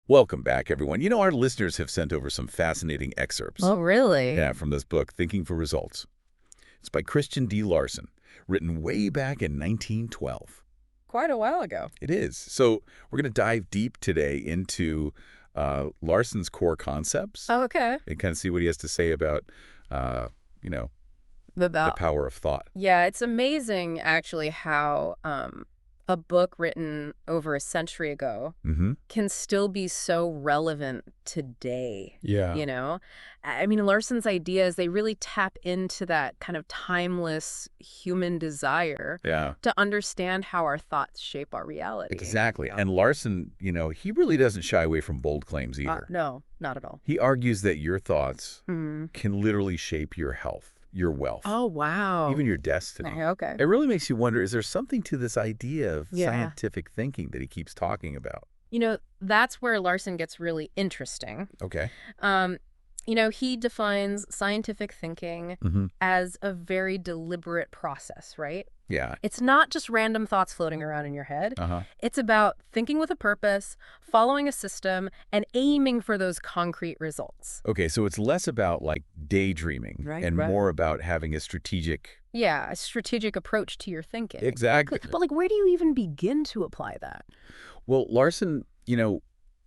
Welcome back, everyone. Our listeners have sent over some fascinating excerpts. Oh, really? Yeah, from this book, Thinking for Results. It's by Christian D. Larson, written way back in 1912. Quite a while ago. It is. So we're going to dive deep today into Larson's core concepts Oh, okay. and kind of see what he has to say about, uh, the About power of thought. Yeah, it's amazing actually how a book written over a century ago Mm-hmm. can still be so relevant today. Yeah. You know? I mean, Larson's ideas, they really tap into that kind of timeless human desire Yeah. to understand how our thoughts shape our reality. Exactly. Yeah. And Larson, he really doesn't shy away from bold claims either. No, not at all. He argues that your thoughts Hmm. can literally shape your health, your wealth, Oh, wow. even your destiny. Okay. It really makes you wonder, is there something to this idea of Yeah. scientific thinking that he keeps talking about? That's where Larson gets really interesting. Okay. He defines scientific thinking Mm-hmm. as a very deliberate process, right? Yeah. It's not just random thoughts floating around in your head. Uh-huh. It's about thinking with a purpose, following a system, and aiming for those concrete results. Okay, so it's less about like daydreaming Right, and right. more about having a strategic... Yeah, a strategic approach to your thinking. Exactly. But where do you even begin to apply that? Well, Larson,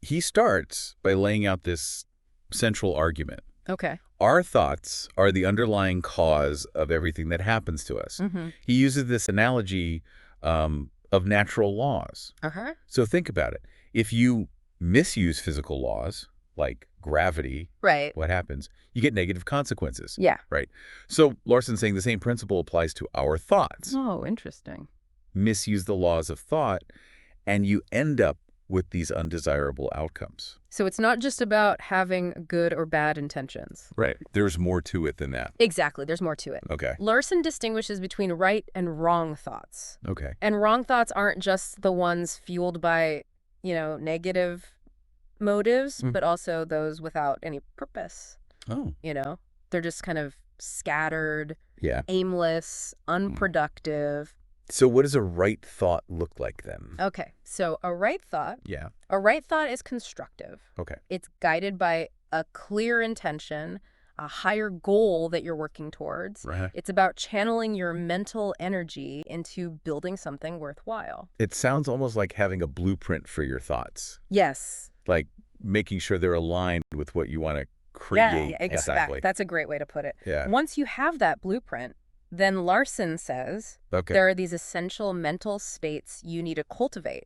he starts by laying out this central argument. Okay. Our thoughts are the underlying cause of everything that happens to us. Mm-hmm. He uses this analogy of natural laws. Uh-huh. So think about it. If you misuse physical laws, like gravity, Right. what happens? You get negative consequences. Yeah. Right. So Larson's saying the same principle applies to our thoughts. Oh, interesting. Misuse the laws of thought, and you end up with these undesirable outcomes. So it's not just about having good or bad intentions. Right. There's more to it than that. Exactly. There's more to it. Okay. Larson distinguishes between right and wrong thoughts. Okay. And wrong thoughts aren't just the ones fueled by, negative motives, but also those without any purpose. Oh. They're just kind of scattered, Yeah. aimless, unproductive. So what does a right thought look like then? Okay, so a right thought Yeah. is constructive. Okay. It's guided by a clear intention, a higher goal that you're working towards. Right. It's about channeling your mental energy into building something worthwhile. It sounds almost like having a blueprint for your thoughts, Yes. like making sure they're aligned with what you want to create. Yeah, exactly. That's a great way to put it. Yeah. Once you have that blueprint, then Larson says Okay. there are these essential mental states you need to cultivate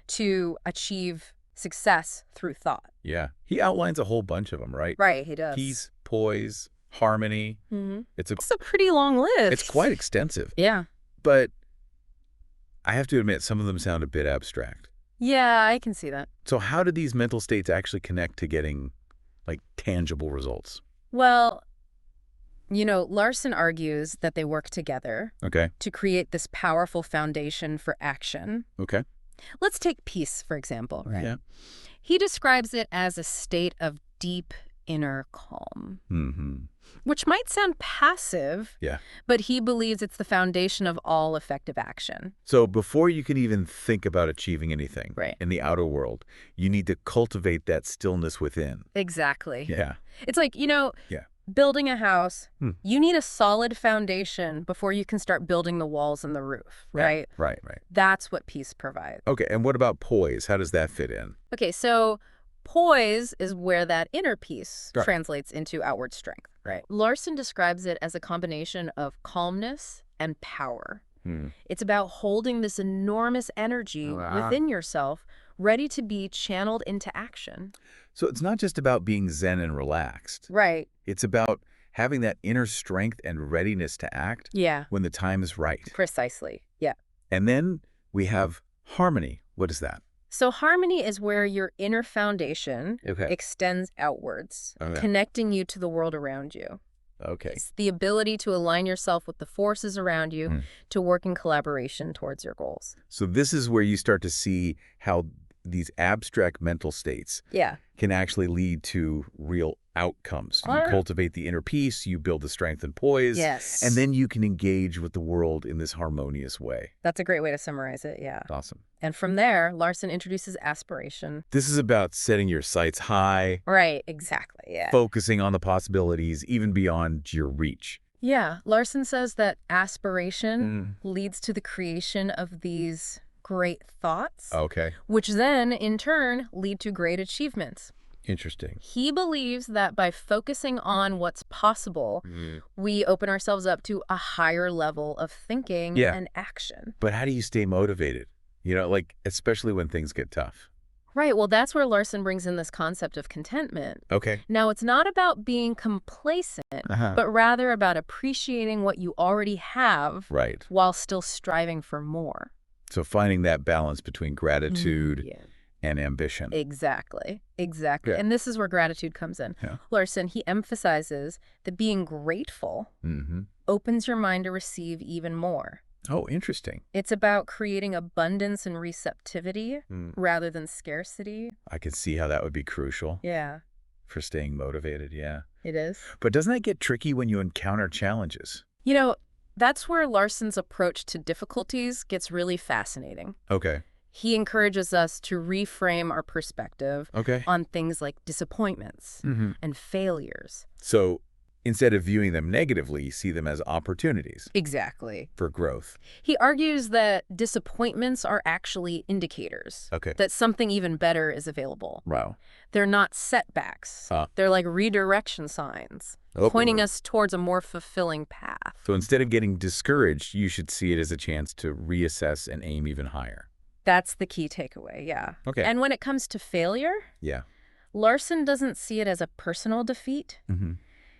to achieve success through thought. Yeah. He outlines a whole bunch of them, right? Right, he does. Peace, poise, harmony. Mm-hmm. It's a pretty long list. It's quite extensive. Yeah. But I have to admit, some of them sound a bit abstract. Yeah, I can see that. So how do these mental states actually connect to getting, like, tangible results? Well, Larson argues that they work together Okay. to create this powerful foundation for action. Okay. Let's take peace, for example. Right. Yeah. He describes it as a state of deep inner calm, Mm-hmm. which might sound passive, Yeah. but he believes it's the foundation of all effective action. So before you can even think about achieving anything Right. in the outer world, you need to cultivate that stillness within. Exactly. Yeah. It's like, Yeah. building a house, Hmm. you need a solid foundation before you can start building the walls and the roof, right? Right. That's what peace provides. Okay, and what about poise? How does that fit in? Okay, so poise is where that inner peace Right. translates into outward strength, right? Larson describes it as a combination of calmness and power. It's about holding this enormous energy within yourself, ready to be channeled into action. So it's not just about being zen and relaxed. Right. It's about having that inner strength and readiness to act Yeah, when the time is right. precisely. Yeah. And then we have harmony. What is that? So harmony is where your inner foundation Okay. extends outwards, Okay. connecting you to the world around you. Okay. It's the ability to align yourself with the forces around you to work in collaboration towards your goals. So this is where you start to see how these abstract mental states Yeah. can actually lead to real outcomes. You Or- cultivate the inner peace, you build the strength and poise, Yes. and then you can engage with the world in this harmonious way. That's a great way to summarize it, yeah. Awesome. And from there, Larson introduces aspiration. This is about setting your sights high, Right, exactly, yeah. focusing on the possibilities even beyond your reach. Yeah, Larson says that aspiration leads to the creation of these great thoughts, Okay. which then, in turn, lead to great achievements. Interesting. He believes that by focusing on what's possible, we open ourselves up to a higher level of thinking Yeah. and action. But how do you stay motivated? Like, especially when things get tough. Right, well, that's where Larson brings in this concept of contentment. Okay. Now, it's not about being complacent, but rather about appreciating what you already have Right. while still striving for more. So finding that balance between gratitude Yeah. and ambition. Exactly. Exactly. Yeah. And this is where gratitude comes in. Yeah. Larson, he emphasizes that being grateful opens your mind to receive even more. Oh, interesting. It's about creating abundance and receptivity rather than scarcity. I can see how that would be crucial Yeah, for staying motivated, yeah. it is. But doesn't that get tricky when you encounter challenges? You know, that's where Larson's approach to difficulties gets really fascinating. Okay. He encourages us to reframe our perspective Okay. on things like disappointments and failures. So instead of viewing them negatively, see them as opportunities Exactly. for growth. He argues that disappointments are actually indicators Okay. that something even better is available. Wow. They're not setbacks. They're like redirection signs, pointing us towards a more fulfilling path. So instead of getting discouraged, you should see it as a chance to reassess and aim even higher. That's the key takeaway, yeah. Okay. And when it comes to failure, Yeah. Larson doesn't see it as a personal defeat.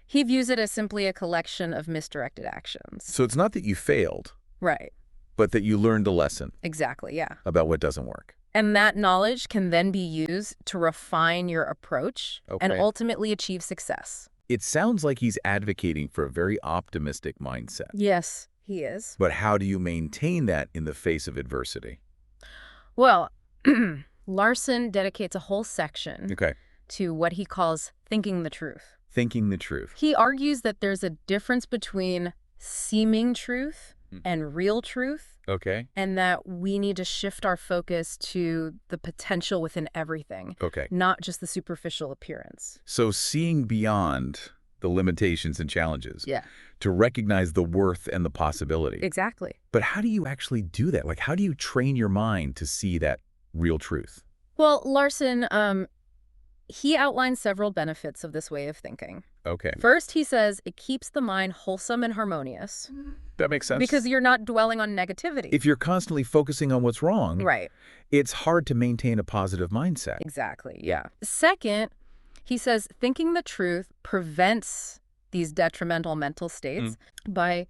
He views it as simply a collection of misdirected actions. So it's not that you failed, Right. but that you learned a lesson Exactly, yeah. about what doesn't work. And that knowledge can then be used to refine your approach and Okay. ultimately achieve success. It sounds like he's advocating for a very optimistic mindset. Yes, he is. But how do you maintain that in the face of adversity? Well, Larson dedicates a whole section Okay. to what he calls thinking the truth. Thinking the truth. He argues that there's a difference between seeming truth and real truth, Okay. and that we need to shift our focus to the potential within everything, Okay. not just the superficial appearance. So seeing beyond the limitations and challenges Yeah, to recognize the worth and the possibility. exactly. But how do you actually do that? Like, how do you train your mind to see that real truth? Well, Larson, he outlines several benefits of this way of thinking. Okay. First, he says it keeps the mind wholesome and harmonious That makes sense. because you're not dwelling on negativity. if you're constantly focusing on what's wrong, Right. it's hard to maintain a positive mindset. Exactly, yeah. Second, he says thinking the truth prevents these detrimental mental states by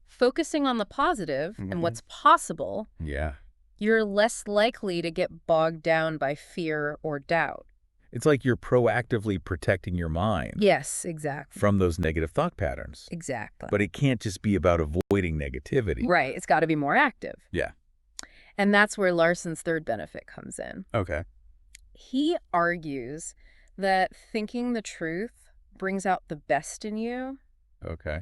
focusing on the positive and what's possible. Yeah. You're less likely to get bogged down by fear or doubt. It's like you're proactively protecting your mind Yes, exactly. from those negative thought patterns. Exactly. But it can't just be about avoiding negativity. Right, it's got to be more active. Yeah. And that's where Larson's third benefit comes in. Okay. He argues that thinking the truth brings out the best in you. Okay.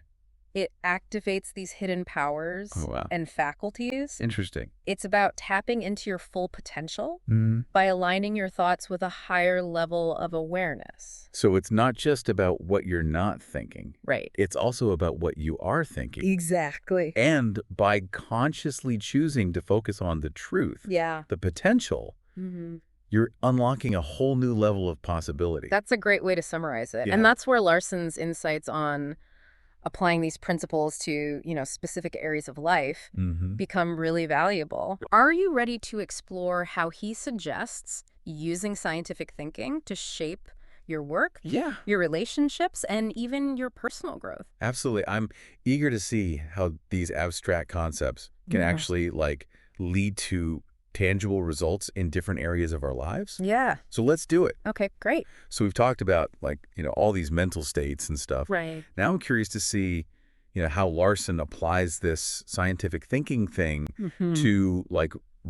It activates these hidden powers Oh, wow. and faculties. Interesting. It's about tapping into your full potential Mm. by aligning your thoughts with a higher level of awareness. So it's not just about what you're not thinking. Right. It's also about what you are thinking. Exactly. And by consciously choosing to focus on the truth, Yeah. the potential, you're unlocking a whole new level of possibility. That's a great way to summarize it. Yeah. And that's where Larson's insights on applying these principles to, specific areas of life become really valuable. Are you ready to explore how he suggests using scientific thinking to shape your work, Yeah, your relationships, and even your personal growth? absolutely. I'm eager to see how these abstract concepts can Yeah. actually lead to tangible results in different areas of our lives. Yeah. So let's do it. Okay, great. So we've talked about all these mental states and stuff. Right. Now I'm curious to see, how Larson applies this scientific thinking thing to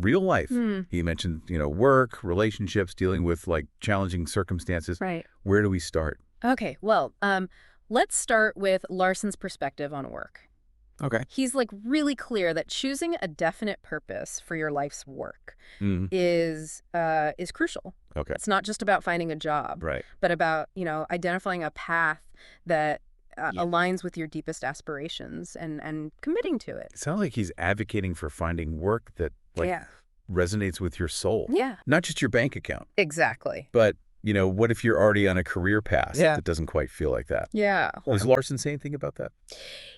real life. Hmm. He mentioned, work, relationships, dealing with like challenging circumstances. Right. Where do we start? Okay, well, let's start with Larson's perspective on work. Okay. He's like really clear that choosing a definite purpose for your life's work Mm. is crucial. Okay. It's not just about finding a job, Right. but about, identifying a path that Yeah. aligns with your deepest aspirations and committing to it. It sounds like he's advocating for finding work that Yeah. resonates with your soul. Yeah. Not just your bank account. Exactly. But, what if you're already on a career path Yeah. that doesn't quite feel like that? Yeah. Does Larson say anything about that?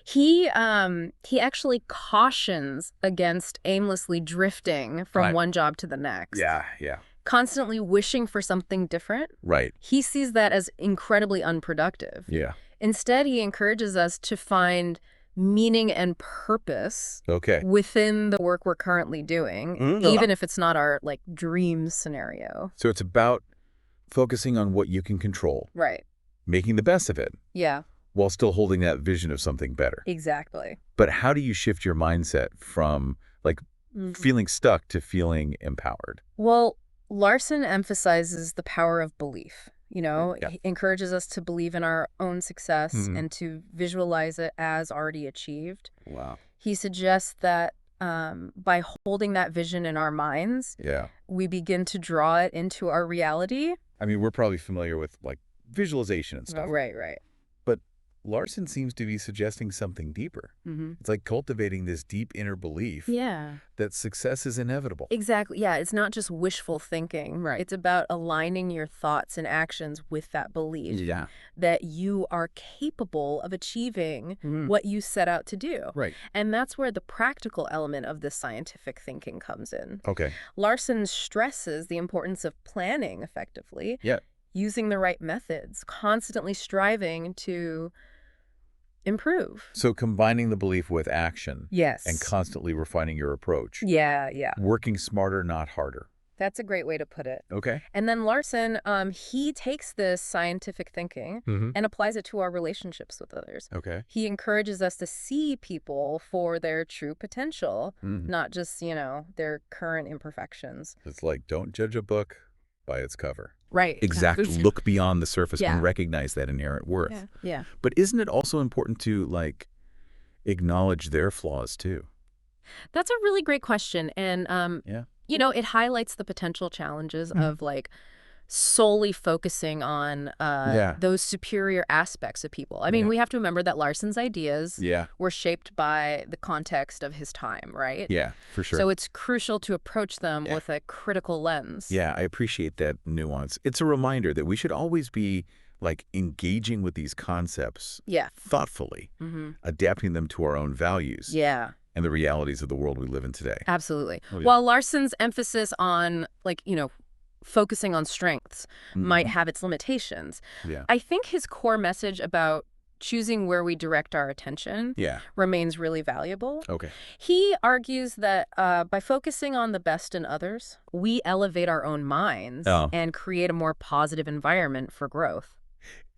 He actually cautions against aimlessly drifting from Right. one job to the next. Yeah. Constantly wishing for something different. Right. He sees that as incredibly unproductive. Yeah. Instead, he encourages us to find meaning and purpose Okay. within the work we're currently doing, even if it's not our dream scenario. So it's about focusing on what you can control, Right. making the best of it, Yeah, while still holding that vision of something better. exactly. But how do you shift your mindset from feeling stuck to feeling empowered? Well, Larson emphasizes the power of belief. Yeah. He encourages us to believe in our own success Mhm. and to visualize it as already achieved. Wow. He suggests that by holding that vision in our minds, Yeah. we begin to draw it into our reality. I mean, we're probably familiar with visualization and stuff. Right. But Larson seems to be suggesting something deeper. Mm-hmm. It's like cultivating this deep inner belief Yeah, that success is inevitable. exactly. Yeah, it's not just wishful thinking. Right. It's about aligning your thoughts and actions with that belief Yeah. that you are capable of achieving what you set out to do. Right. And that's where the practical element of this scientific thinking comes in. Okay. Larson stresses the importance of planning effectively, Yeah. using the right methods, constantly striving to improve. So combining the belief with action Yes. and constantly refining your approach. Yeah. Working smarter, not harder. That's a great way to put it. Okay. And then Larson, he takes this scientific thinking Mm-hmm. and applies it to our relationships with others. Okay. He encourages us to see people for their true potential, not just, their current imperfections. It's like, don't judge a book by its cover. Right. Exactly. Look beyond the surface Yeah. and recognize that inherent worth. Yeah. But isn't it also important to acknowledge their flaws too? That's a really great question. And, Yeah. it highlights the potential challenges of solely focusing on those superior aspects of people. I mean, we have to remember that Larson's ideas Yeah. were shaped by the context of his time, right? Yeah, for sure. So it's crucial to approach them with a critical lens. Yeah, I appreciate that nuance. It's a reminder that we should always be engaging with these concepts Yeah. thoughtfully, Mm-hmm. adapting them to our own values Yeah, and the realities of the world we live in today. absolutely. Oh, yeah. While Larson's emphasis on, focusing on strengths might have its limitations, Yeah. I think his core message about choosing where we direct our attention Yeah. remains really valuable. Okay. He argues that by focusing on the best in others, we elevate our own minds and create a more positive environment for growth.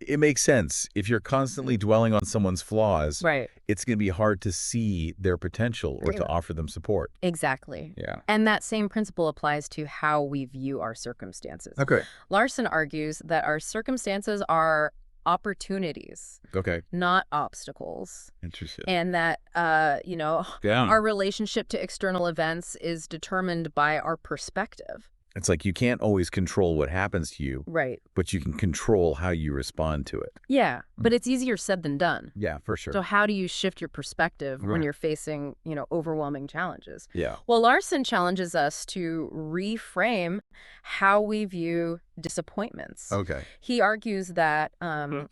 It makes sense. If you're constantly dwelling on someone's flaws, Right. it's going to be hard to see their potential or to offer them support. Exactly. Yeah. And that same principle applies to how we view our circumstances. Okay. Larson argues that our circumstances are opportunities, Okay. not obstacles. Interesting. And that, Yeah. our relationship to external events is determined by our perspective. It's like you can't always control what happens to you, Right. but you can control how you respond to it. Yeah, but it's easier said than done. Yeah, for sure. So how do you shift your perspective when Right. you're facing, overwhelming challenges? Yeah. Well, Larson challenges us to reframe how we view disappointments. Okay. He argues that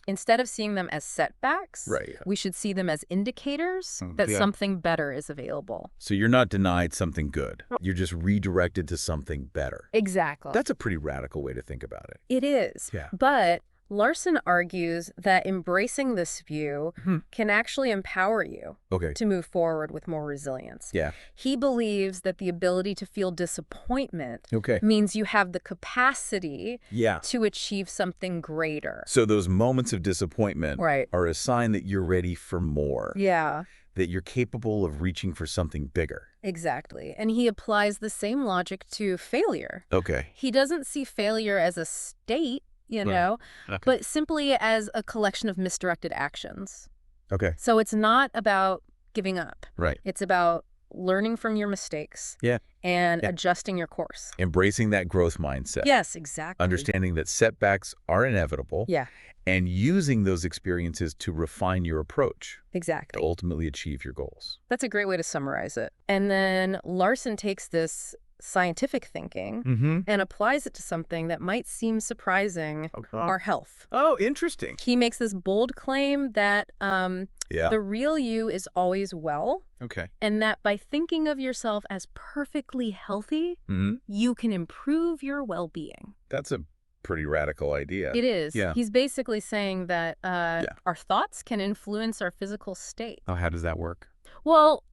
instead of seeing them as setbacks, Right. we should see them as indicators that Yeah. something better is available. So you're not denied something good. You're just redirected to something better. Exactly. That's a pretty radical way to think about it. It is. Yeah. But Larson argues that embracing this view can actually empower you Okay. to move forward with more resilience. Yeah. He believes that the ability to feel disappointment Okay. means you have the capacity Yeah. to achieve something greater. So those moments of disappointment Right. are a sign that you're ready for more. Yeah. that you're capable of reaching for something bigger. Exactly. And he applies the same logic to failure. Okay. He doesn't see failure as a state, Okay. but simply as a collection of misdirected actions. Okay. So it's not about giving up. Right. It's about learning from your mistakes and adjusting your course. Embracing that growth mindset. Yes, exactly. Understanding that setbacks are inevitable. Yeah, And using those experiences to refine your approach to exactly. ultimately achieve your goals. That's a great way to summarize it. And then Larson takes this scientific thinking and applies it to something that might seem surprising, our health. Oh, interesting. He makes this bold claim that Yeah. the real you is always well, Okay. and that by thinking of yourself as perfectly healthy, you can improve your well-being. That's a pretty radical idea. It is. Yeah. He's basically saying that our thoughts can influence our physical state. Oh, how does that work? Well,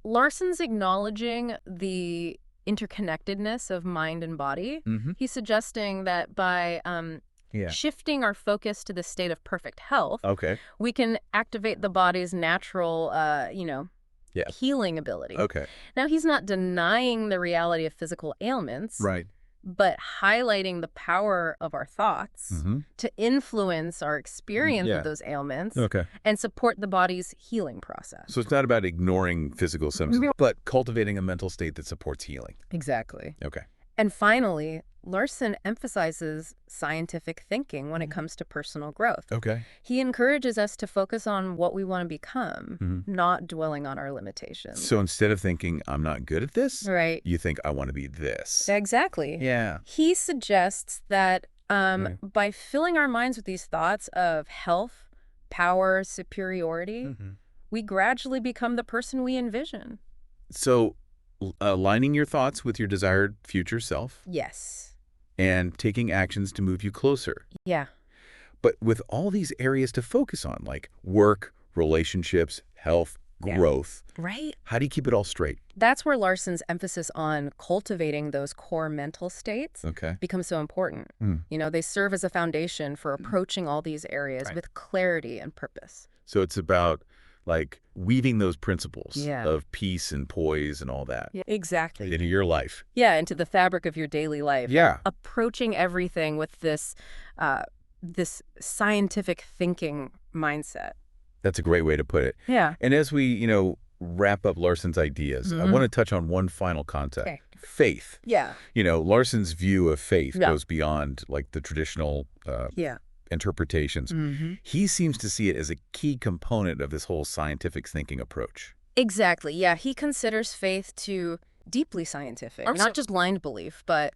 Larson's acknowledging the interconnectedness of mind and body. He's suggesting that by shifting our focus to the state of perfect health, Okay. we can activate the body's natural, healing ability. Okay. Now, he's not denying the reality of physical ailments, Right. but highlighting the power of our thoughts to influence our experience of those ailments Okay. and support the body's healing process. So it's not about ignoring physical symptoms, but cultivating a mental state that supports healing. Exactly. Okay. And finally, Larson emphasizes scientific thinking when it comes to personal growth. Okay. He encourages us to focus on what we want to become, not dwelling on our limitations. So instead of thinking, I'm not good at this, Right. you think, I want to be this. Exactly. Yeah. He suggests that by filling our minds with these thoughts of health, power, superiority, we gradually become the person we envision. So aligning your thoughts with your desired future self Yes. and taking actions to move you closer. Yeah. But with all these areas to focus on, like work, relationships, health, growth, Right. how do you keep it all straight? That's where Larson's emphasis on cultivating those core mental states Okay. becomes so important. They serve as a foundation for approaching all these areas with clarity and purpose. So it's about like weaving those principles Yeah. of peace and poise and all that Yeah, exactly. into your life. Yeah, into the fabric of your daily life. Yeah. Approaching everything with this scientific thinking mindset. That's a great way to put it. Yeah. And as we, wrap up Larson's ideas, I want to touch on one final concept. Okay. Faith. Yeah. Larson's view of faith Yeah. goes beyond like the traditional interpretations. He seems to see it as a key component of this whole scientific thinking approach. Exactly. Yeah. He considers faith to deeply scientific, not just blind belief, but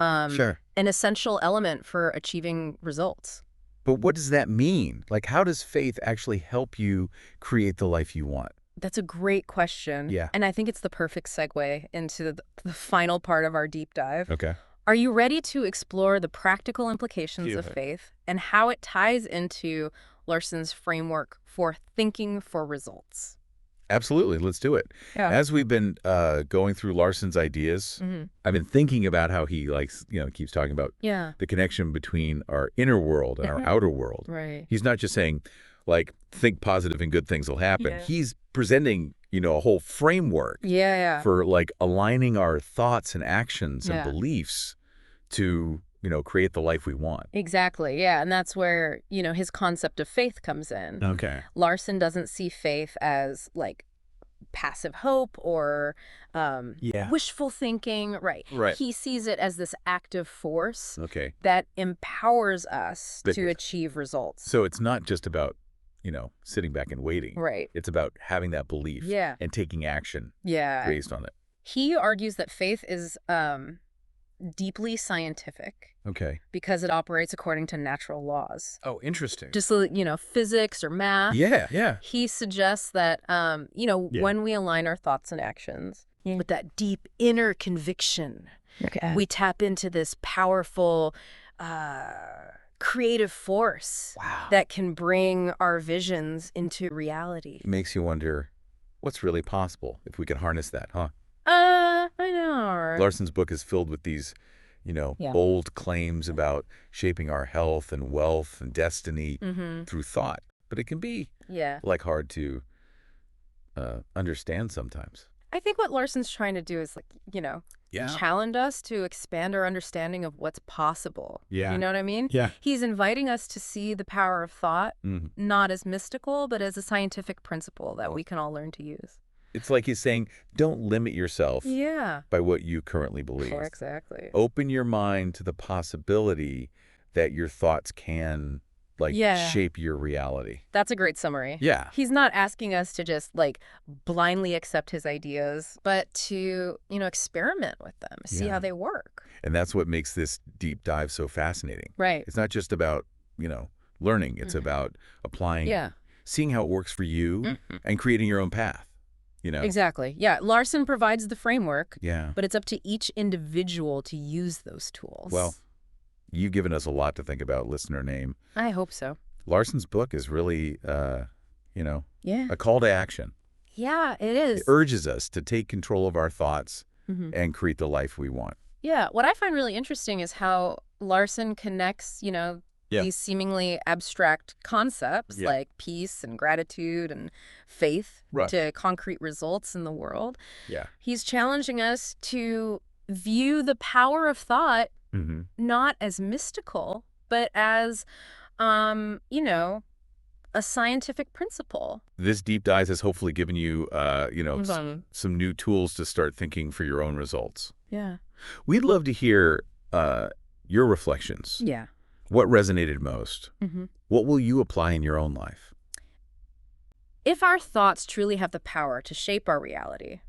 Sure. an essential element for achieving results. But what does that mean? Like, how does faith actually help you create the life you want? That's a great question. Yeah. And I think it's the perfect segue into the final part of our deep dive. Okay. Are you ready to explore the practical implications of faith and how it ties into Larson's framework for thinking for results? Absolutely. Let's do it. Yeah. As we've been going through Larson's ideas, I've been thinking about how he keeps talking about the connection between our inner world and our outer world. Right. He's not just saying, like, think positive and good things will happen. Yeah. He's presenting, a whole framework for, like, aligning our thoughts and actions and beliefs to, create the life we want. Exactly. Yeah. And that's where, his concept of faith comes in. Okay. Larson doesn't see faith as like passive hope or wishful thinking. Right. Right. He sees it as this active force Okay. that empowers us to Because- achieve results. So it's not just about, sitting back and waiting. Right. It's about having that belief and taking action Yeah. based on it. He argues that faith is deeply scientific Okay. because it operates according to natural laws. Oh, interesting. Just, physics or math. Yeah. He suggests that, when we align our thoughts and actions with that deep inner conviction, we tap into this powerful, creative force that can bring our visions into reality. It makes you wonder what's really possible if we can harness that, huh? I know. Larson's book is filled with these, bold claims about shaping our health and wealth and destiny through thought. But it can be like hard to understand sometimes. I think what Larson's trying to do is, like, challenge us to expand our understanding of what's possible. Yeah. You know what I mean? Yeah. He's inviting us to see the power of thought, not as mystical, but as a scientific principle that we can all learn to use. It's like he's saying, don't limit yourself by what you currently believe. Exactly. Open your mind to the possibility that your thoughts can shape your reality. That's a great summary. Yeah. He's not asking us to just blindly accept his ideas, but to, experiment with them, see how they work. And that's what makes this deep dive so fascinating. Right. It's not just about, learning. It's about applying, seeing how it works for you and creating your own path. Exactly. Yeah. Larson provides the framework, Yeah. but it's up to each individual to use those tools. Well, you've given us a lot to think about, listener name. I hope so. Larson's book is really, a call to action. Yeah, it is. It urges us to take control of our thoughts and create the life we want. Yeah. What I find really interesting is how Larson connects, these seemingly abstract concepts like peace and gratitude and faith to concrete results in the world. Yeah. He's challenging us to view the power of thought not as mystical, but as, a scientific principle. This deep dive has hopefully given you, some new tools to start thinking for your own results. Yeah. We'd love to hear your reflections. Yeah. What resonated most? What will you apply in your own life? If our thoughts truly have the power to shape our reality,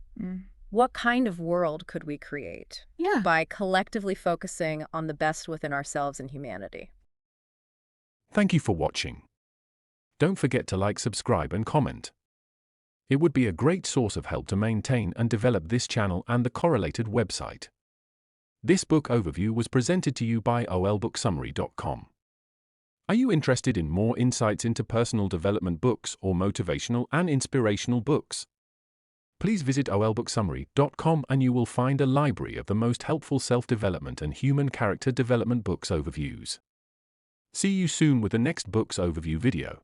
what kind of world could we create by collectively focusing on the best within ourselves and humanity? Thank you for watching. Don't forget to like, subscribe, and comment. It would be a great source of help to maintain and develop this channel and the correlated website. This book overview was presented to you by olbooksummary.com. Are you interested in more insights into personal development books or motivational and inspirational books? Please visit olbooksummary.com and you will find a library of the most helpful self-development and human character development books overviews. See you soon with the next books overview video.